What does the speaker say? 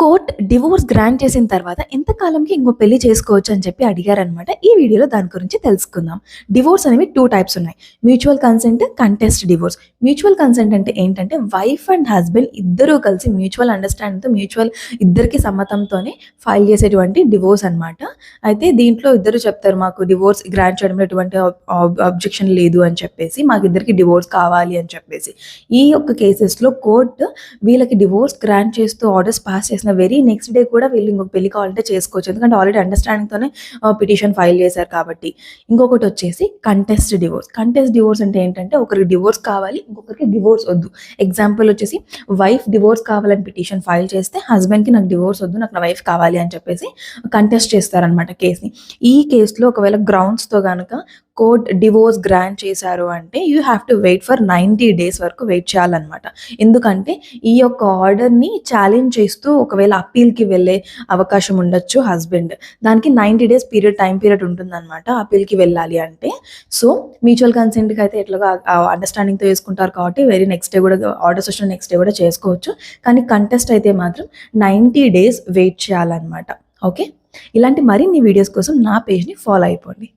Court divorce grant చేసిన తర్వాత ఎంతకాలంకి ఇంకో పెళ్లి చేసుకోవచ్చు అని చెప్పి అడిగారనమాట. ఈ వీడియోలో దాని గురించి తెలుసుకుందాం. డివోర్స్ అనేవి 2 టైప్స్ ఉన్నాయి. Mutual consent, contest divorce. Mutual consent అంటే ఏంటంటే వైఫ్ అండ్ హస్బెండ్ ఇద్దరూ కలిసి మ్యూచువల్ అండర్స్టాండింగ్తో ఇద్దరికి సమ్మతంతోనే ఫైల్ చేసేటువంటి డివోర్స్ అనమాట. అయితే దీంట్లో ఇద్దరు చెప్తారు మాకు డివోర్స్ గ్రాంట్ చేయడంలో ఎటువంటి అబ్జెక్షన్ లేదు అని చెప్పేసి, మాకు ఇద్దరికి డివోర్స్ కావాలి అని చెప్పేసి. ఈ యొక్క కేసెస్లో కోర్ట్ వీళ్ళకి డివోర్స్ గ్రాంట్ చేస్తూ ఆర్డర్స్ పాస్ చేసిన వెరీ నెక్స్ట్ డే కూడా వీళ్ళు ఇంకొక పెళ్లి కావాలంటే చేసుకోవచ్చు, ఎందుకంటే ఆల్రెడీ అండర్స్టాండింగ్తోనే పిటిషన్ ఫైల్ చేశారు కాబట్టి. ఇంకొకటి వచ్చేసి కంటెస్ట్ డివోర్స్. కంటెస్ట్ డివోర్స్ అంటే ఏంటంటే ఒకరికి డివోర్స్ కావాలి, ఇంకొకరికి డివోర్స్ వద్దు. ఎగ్జాంపుల్ వచ్చేసి వైఫ్ డివోర్స్ కావాలని పిటిషన్ ఫైల్ చేస్తే హస్బెండ్కి నాకు డివోర్స్ వద్దు, నాకు నా వైఫ్ కావాలి అని చెప్పేసి కంటెస్ట్ చేస్తారనమాట కేసుని. ఈ కేసులో ఒకవేళ గ్రౌండ్స్తో కనుక కోర్ట్ డివోర్స్ గ్రాంట్ చేశారు అంటే you have to wait for 90 days వరకు వెయిట్ చేయాలన్నమాట. ఎందుకంటే ఈ యొక్క ఆర్డర్ని ఛాలెంజ్ చేస్తూ ఒకవేళ అప్పీల్కి వెళ్ళే అవకాశం ఉండొచ్చు హస్బెండ్. దానికి 90 days టైం పీరియడ్ ఉంటుందన్నమాట అప్పీల్కి వెళ్ళాలి అంటే. సో మ్యూచువల్ కన్సెంట్కి అయితే ఎట్లాగా అండర్స్టాండింగ్తో చేసుకుంటారు కాబట్టి వెరీ నెక్స్ట్ డే కూడా ఆర్డర్స్ వచ్చిన నెక్స్ట్ డే కూడా చేసుకోవచ్చు. కానీ కంటెస్ట్ అయితే మాత్రం 90 days వెయిట్ చేయాలన్నమాట. ఓకే, ఇలాంటి మరిన్ని వీడియోస్ కోసం నా పేజ్ని ఫాలో అయిపోండి.